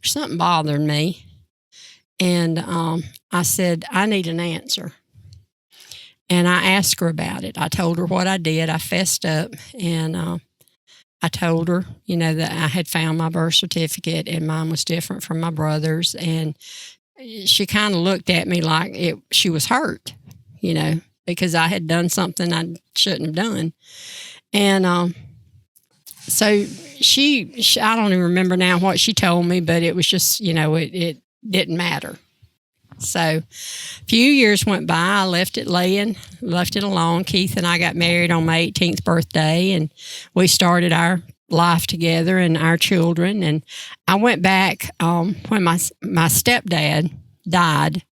there's something bothering me. And I said, I need an answer. And I asked her about it. I told her what I did. I fessed up, and I told her, that I had found my birth certificate and mine was different from my brother's. And she kind of looked at me like she was hurt, because I had done something I shouldn't have done. And so she, I don't even remember now what she told me, but it was just, it didn't matter. So a few years went by. I left it alone. Keith and I got married on my 18th birthday, and we started our life together and our children. And I went back when my stepdad died.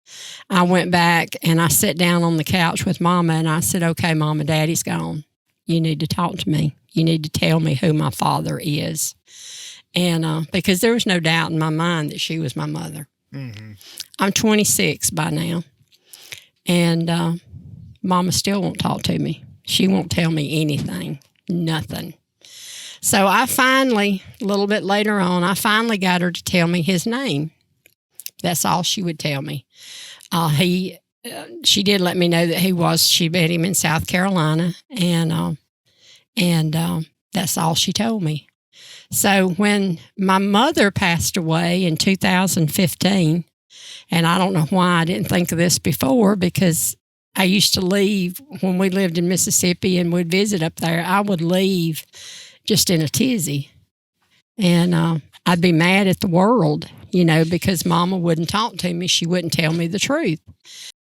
I went back and I sat down on the couch with Mama, and I said, okay, Mama, Daddy's gone. You need to talk to me. You need to tell me who my father is. And because there was no doubt in my mind that she was my mother. Mm-hmm. I'm 26 by now, and Mama still won't talk to me. She won't tell me anything, nothing. So I finally, a little bit later on, I finally got her to tell me his name. That's all she would tell me. She did let me know that she met him in South Carolina, and that's all she told me. So when my mother passed away in 2015, and I don't know why I didn't think of this before, because I used to leave when we lived in Mississippi and would visit up there. I would leave just in a tizzy, and I'd be mad at the world, because Mama wouldn't talk to me. She wouldn't tell me the truth.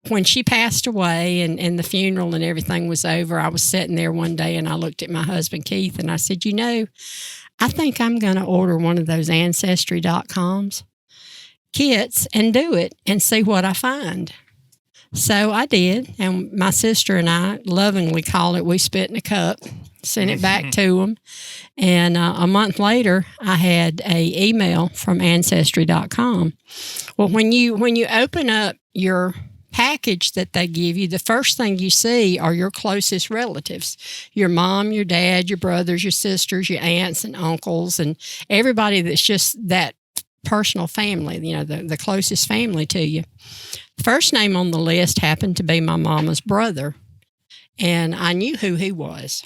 When she passed away and the funeral and everything was over, I was sitting there one day and I looked at my husband, Keith, and I said, I think I'm going to order one of those Ancestry.coms kits and do it and see what I find. So I did, and my sister and I lovingly call it We Spit in a Cup, sent it back to them, and a month later, I had a email from Ancestry.com. Well, when you open up your package that they give you, the first thing you see are your closest relatives, your mom, your dad, your brothers, your sisters, your aunts and uncles, and everybody that's just that personal family, the closest family to you. The first name on the list happened to be my mama's brother, and I knew who he was.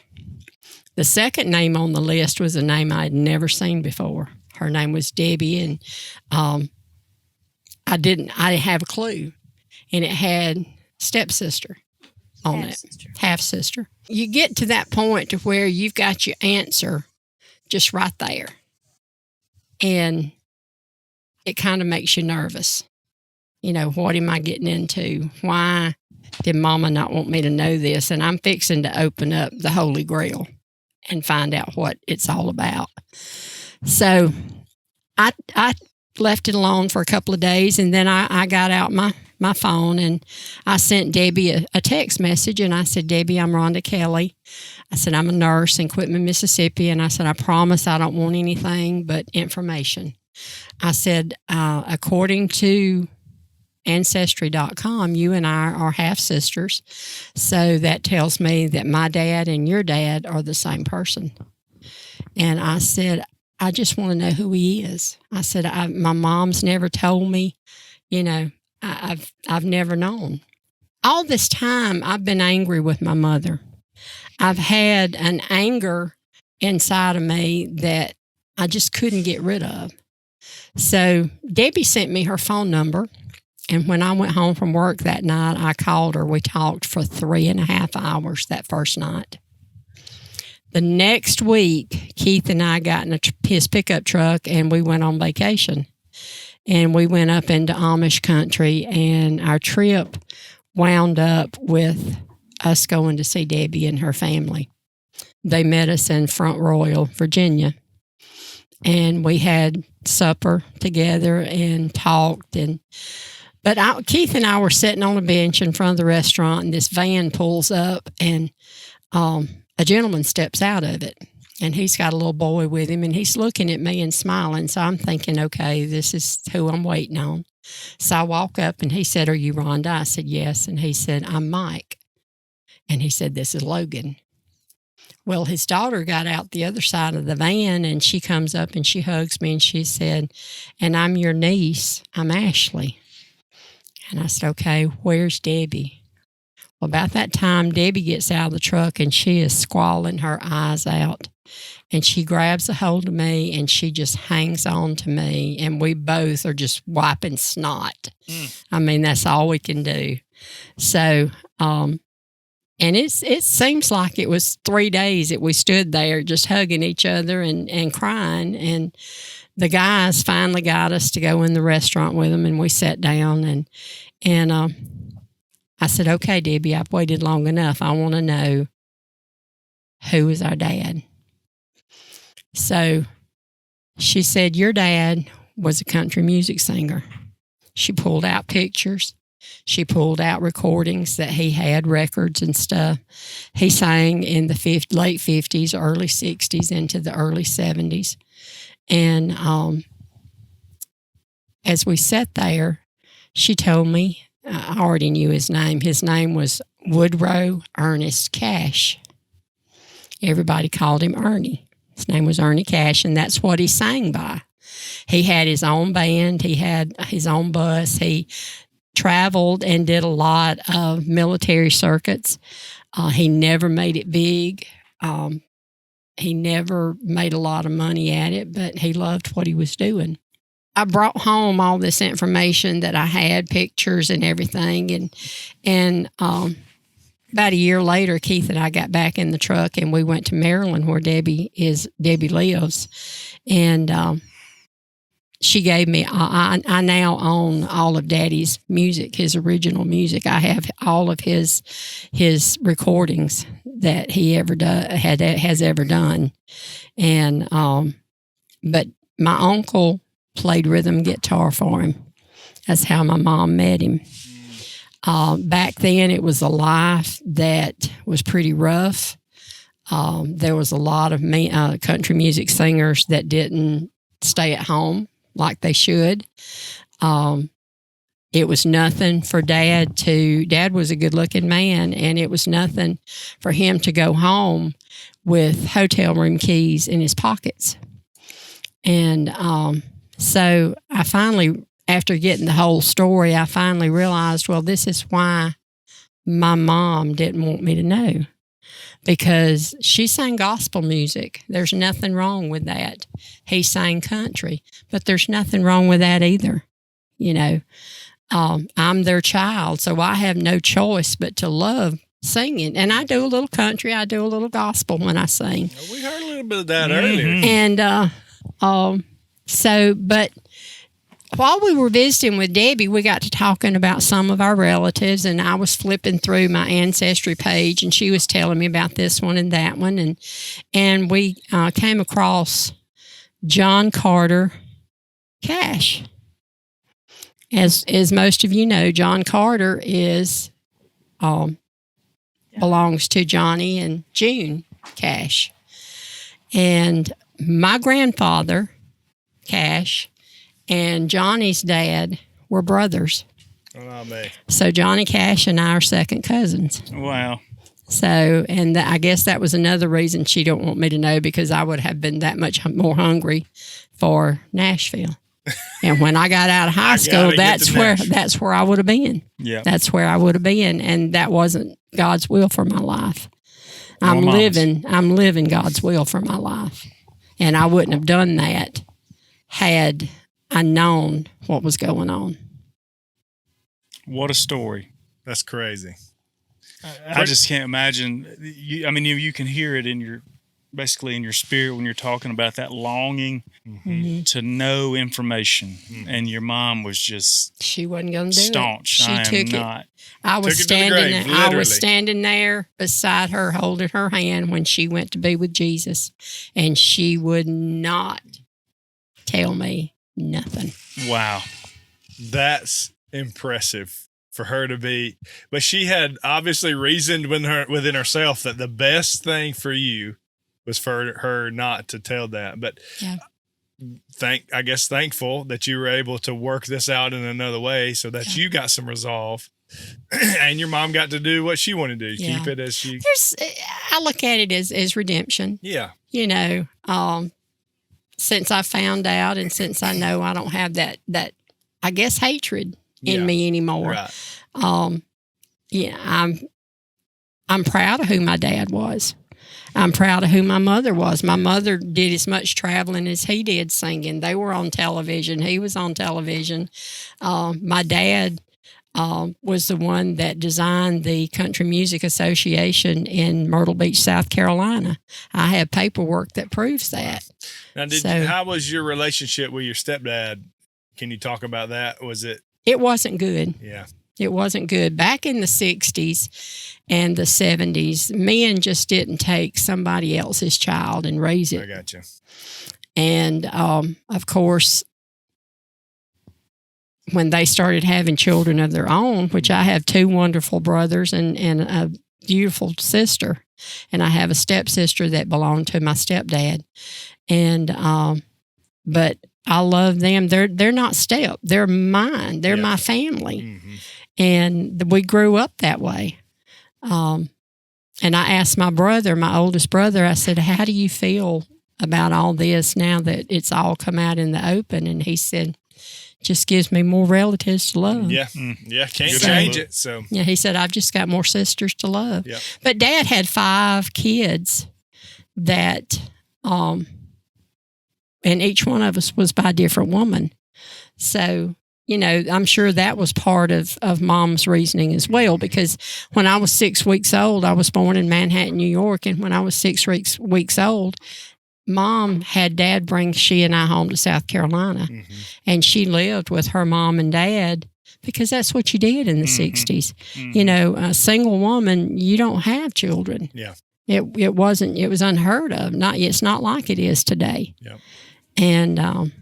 The second name on the list was a name I had never seen before. Her name was Debbie, and I didn't have a clue. And it had stepsister on it, half-sister. You get to that point to where you've got your answer just right there. And it kind of makes you nervous. What am I getting into? Why did Mama not want me to know this? And I'm fixing to open up the Holy Grail and find out what it's all about. So I left it alone for a couple of days, and then I got out my phone and I sent Debbie a text message, and I said, Debbie, I'm Rhonda Kelly. I said, I'm a nurse in Quitman, Mississippi, and I said, I promise I don't want anything but information. I said, according to Ancestry.com, you and I are half-sisters, so that tells me that my dad and your dad are the same person. And I said, I just want to know who he is. I said, my mom's never told me, I've never known. All this time, I've been angry with my mother. I've had an anger inside of me that I just couldn't get rid of. So Debbie sent me her phone number, and when I went home from work that night, I called her. We talked for 3.5 hours that first night. The next week, Keith and I got in his pickup truck, and we went on vacation. And we went up into Amish country, and our trip wound up with us going to see Debbie and her family. They met us in Front Royal, Virginia. and we had supper together and talked. Keith and I were sitting on a bench in front of the restaurant, and this van pulls up, and a gentleman steps out of it, and he's got a little boy with him, and he's looking at me and smiling. So I'm thinking, okay, this is who I'm waiting on. So I walk up, and he said, "Are you Rhonda?" I said, "Yes." And he said, "I'm Mike." And he said, "This is Logan." Well, his daughter got out the other side of the van, and she comes up and she hugs me, and she said, "And I'm your niece. I'm Ashley." And I said, "Okay, where's Debbie?" Well, about that time, Debbie gets out of the truck, and she is squalling her eyes out. And she grabs a hold of me, and she just hangs on to me, and we both are just wiping snot. I mean, that's all we can do. So, and it seems like it was 3 days that we stood there just hugging each other and crying. And the guys finally got us to go in the restaurant with them, and we sat down. And I said, "Okay, Debbie, I've waited long enough. I want to know who is our dad." So she said, "Your dad was a country music singer." She pulled out pictures. She pulled out recordings that he had, records and stuff. He sang in the late 50s, early 60s, into the early 70s. And as we sat there, she told me, I already knew his name. His name was Woodrow Ernest Cash. Everybody called him Ernie. His name was Ernie Cash, and that's what he sang by. He had his own band. He had his own bus. He traveled and did a lot of military circuits. He never made it big. He never made a lot of money at it, but he loved what he was doing. I brought home all this information that I had, pictures and everything, and about a year later, Keith and I got back in the truck, and we went to Maryland, where Debbie lives, and she gave me. I now own all of Daddy's music, his original music. I have all of his recordings that he has ever done, and but my uncle played rhythm guitar for him. That's how my mom met him. Back then, it was a life that was pretty rough. There was a lot of country music singers that didn't stay at home like they should. It was nothing for Dad was a good-looking man, and it was nothing for him to go home with hotel room keys in his pockets. And so I finally, after getting the whole story, I finally realized, well, this is why my mom didn't want me to know, because she sang gospel music. There's nothing wrong with that. He sang country, but there's nothing wrong with that either. You know, I'm their child, so I have no choice but to love singing. And I do a little country, I do a little gospel when I sing. We heard a little bit of that earlier. And but while we were visiting with Debbie, we got to talking about some of our relatives, and I was flipping through my ancestry page, and she was telling me about this one and that one, and we came across John Carter Cash. As most of you know, John Carter belongs to Johnny and June Cash, and my grandfather Cash and Johnny's dad were brothers. Oh, man. So Johnny Cash and I are second cousins. Wow. So, and I guess that was another reason she don't want me to know, because I would have been that much more hungry for Nashville. And when I got out of high school, that's where I would have been. Yeah. That's where I would have been, and that wasn't God's will for my life. I'm living God's will for my life. And I wouldn't have done that had I known what was going on. What a story. That's crazy. I just can't imagine. You can hear it in your spirit when you're talking about that longing to know information. And your mom was just she wasn't going to do staunch. it. She took not. it. I was standing there beside her, holding her hand when she went to be with Jesus, and she would not tell me nothing. Wow. That's impressive for her to be. But she had obviously reasoned within herself that the best thing for you was for her not to tell that. But Yeah. thankful that you were able to work this out in another way so that you got some resolve and your mom got to do what she wanted to do. Yeah. Keep it as she. I look at it as redemption. Yeah. You know, since I found out and since I know I don't have that I guess hatred in me anymore. Right. Yeah, I'm proud of who my dad was. I'm proud of who my mother was. My mother did as much traveling as he did singing. They were on television. He was on television. My dad was the one that designed the Country Music Association in Myrtle Beach, South Carolina. I have paperwork that proves that. Now, how was your relationship with your stepdad? Can you talk about that? It wasn't good. Yeah. It wasn't good. Back in the 60s and the 70s, men just didn't take somebody else's child and raise it. I got you. And, of course, when they started having children of their own, which I have 2 wonderful brothers and a beautiful sister, and I have a stepsister that belonged to my stepdad. And, but I love them. They're not they're mine. They're my family. Mm-hmm. And we grew up that way. And I asked my brother, my oldest brother, I said, how do you feel about all this now that it's all come out in the open? And he said, just gives me more relatives to love. Yeah. Yeah. Can't change it. So, yeah, he said, I've just got more sisters to love. Yep. But Dad had 5 kids that, and each one of us was by a different woman. So, you know, I'm sure that was part of Mom's reasoning as well, because when I was 6 weeks old, I was born in Manhattan, New York, and when I was 6 weeks old, Mom had Dad bring she and I home to South Carolina, and she lived with her mom and dad because that's what you did in the 60s. You know, a single woman, you don't have children. Yeah. It was unheard of. It's not like it is today. Yep. And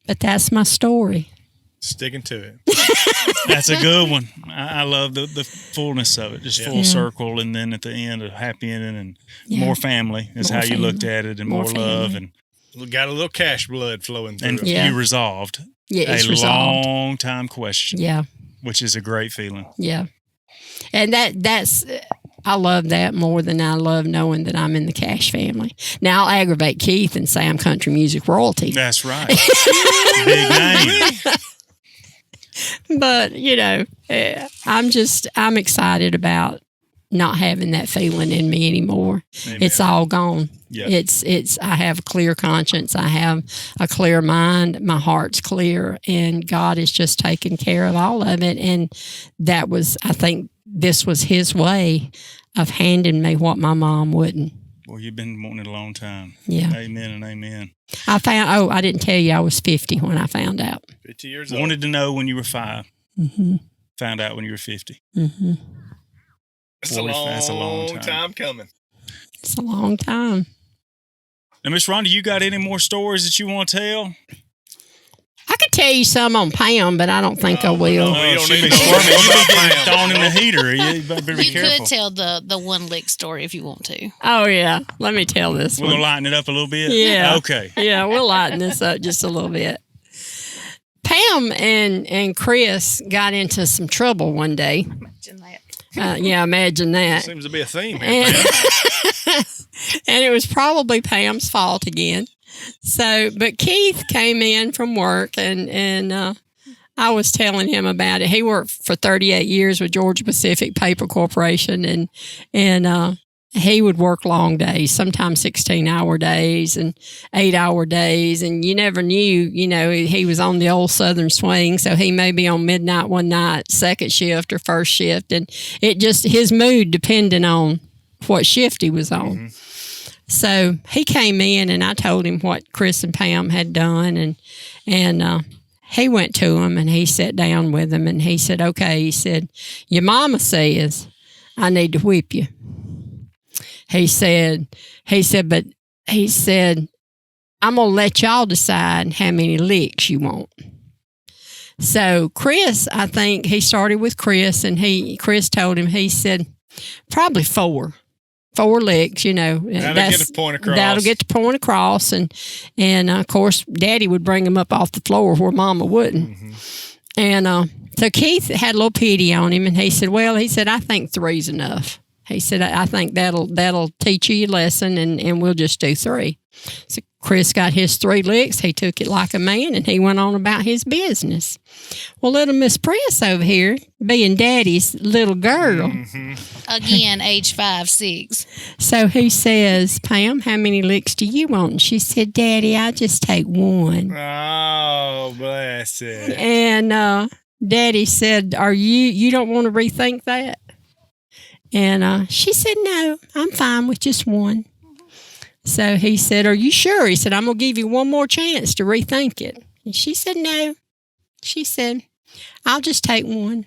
but that's my story. Sticking to it. That's a good one. I love the fullness of it, just full circle, and then at the end, a happy ending and more family is More how you family. looked at it, and More more love, family. and We got a little cash blood flowing through. and it. Yeah. you resolved It's a resolved. long time question, Yeah, which is a great feeling. yeah. And that's I love that more than I love knowing that I'm in the Cash family. Now I'll aggravate Keith and say I'm country music royalty. That's right. Big name. But, you know, I'm excited about not having that feeling in me anymore. Amen. It's all gone. Yeah. I have a clear conscience. I have a clear mind. My heart's clear, and God is just taking care of all of it. And I think this was His way of handing me what my mom wouldn't. Well, you've been wanting it a long time. Yeah. Amen and amen. I didn't tell you I was 50 when I found out. 50 years old. Wanted to know when you were 5. Mm-hmm. Found out when you were 50. Mm-hmm. That's That's a long time coming. It's a long time. Now, Miss Rhonda, you got any more stories that you want to tell? I could tell you some on Pam, but I don't think I will. no. We don't she need be no squirming. more You be about getting Pam. thrown in the heater. You better be You careful. could tell the one lick story if you want to. Oh, yeah. Let me tell this We're one. going to lighten it up a little bit? Yeah. Okay. Yeah, we'll lighten this up just a little bit. Pam and Chris got into some trouble one day. Imagine that. Yeah, imagine that. Seems to be a theme here. And, Pam. and it was probably Pam's fault again. So, but Keith came in from work and I was telling him about it. He worked for 38 years with Georgia Pacific Paper Corporation and he would work long days, sometimes 16-hour days and 8-hour days. And you never knew, he was on the old Southern swing. So he may be on midnight one night, second shift or first shift. And his mood depended on what shift he was on. Mm-hmm. So he came in and I told him what Chris and Pam had done. And he went to him and he sat down with him and he said, okay, he said, your mama says I need to whip you. He said, I'm going to let y'all decide how many licks you want. So Chris, I think he started with Chris, and Chris told him, he said, probably 4 licks, That'll get the point across. That'll get the point across. And of course, Daddy would bring him up off the floor where Mama wouldn't. Mm-hmm. And so Keith had a little pity on him, and he said, I think 3's enough. He said, I think that'll teach you your lesson, and we'll just do 3. So Chris got his 3 licks. He took it like a man, and he went on about his business. Well, little Miss Priss over here, being Daddy's little girl. Mm-hmm. Again, age 5, 6. So he says, Pam, how many licks do you want? And she said, Daddy, I just take 1. Oh, bless it. And Daddy said, you don't want to rethink that? And she said, no, I'm fine with just 1. So he said, are you sure? He said, I'm going to give you one more chance to rethink it. And she said, no. She said, I'll just take 1.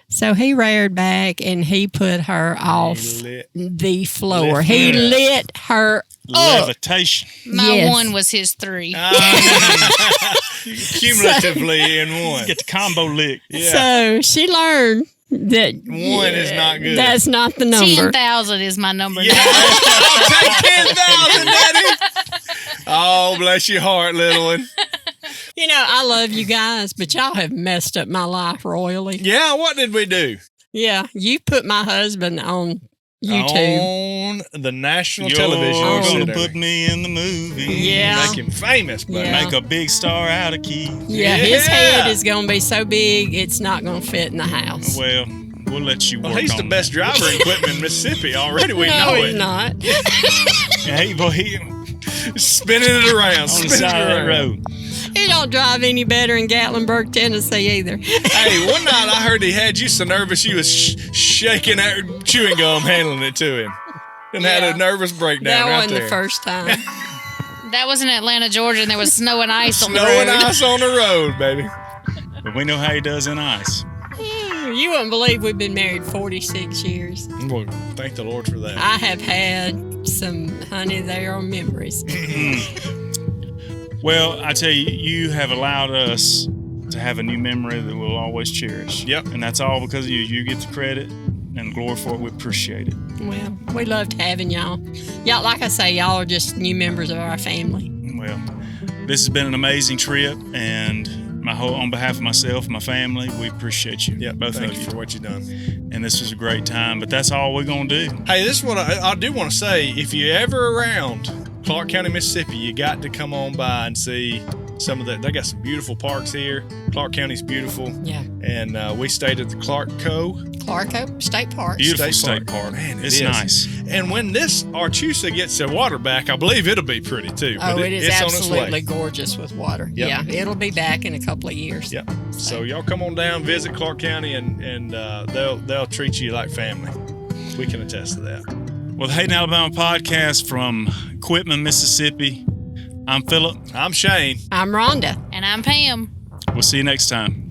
So he reared back, and he put her off the floor. He lit her up. Levitation. My 1 was his 3. Cumulatively in 1. You get the combo lick. Yeah. So she learned that 1 is not good. That's not the number. 10,000 is my number now. I'll take 10,000, Daddy. Oh, bless your heart, little one. I love you guys, but y'all have messed up my life royally. Yeah, what did we do? Yeah, you put my husband on YouTube. On the national You're television. gonna put me in the movie. Yeah. Make him famous, buddy. Yeah. Make a big star out of Keith. Yeah, his head is going to be so big, it's not going to fit in the house. Well, we'll let you work on he's the best driver in Quitman, Mississippi. Already we know he's it. not. Hey, boy, he Spinning it around. on the side of that road. He don't drive any better in Gatlinburg, Tennessee either. Hey, one night I heard he had you so nervous you was shaking that chewing gum handling it to him. And had a nervous breakdown That right wasn't there. the first time. That was in Atlanta, Georgia, and there was snow and ice on the Snow road. and ice on the road, baby. But we know how he does in ice. You wouldn't believe we've been married 46 years. Well, thank the Lord for that. I have had some, honey, they are memories. Well, I tell you, you have allowed us to have a new memory that we'll always cherish. Yep. And that's all because of you. You get the credit and glory for it. We appreciate it. Well, we loved having y'all. Y'all, like I say, y'all are just new members of our family. Well, this has been an amazing trip, and on behalf of myself and my family, we appreciate you. Yep, both thank of you for what you've done. And this was a great time, but that's all we're going to do. Hey, this is what I do want to say. If you're ever around Clark County, Mississippi, you got to come on by and see some of the. They got some beautiful parks here. Clark County's beautiful. Yeah. And we stayed at the Clark Clarko State Park. Beautiful State state Park. park. Man, it it's is. nice. And when this Archusa gets the water back, I believe it'll be pretty too. Oh, But it is it's on its absolutely way. gorgeous with water. Yep. Yeah, it'll be back in a couple of years. Yep. So y'all come on down, visit Clark County, and they'll treat you like family. We can attest to that. Well, the Hayden Alabama podcast from Quitman, Mississippi. I'm Philip. I'm Shane. I'm Rhonda. And I'm Pam. We'll see you next time.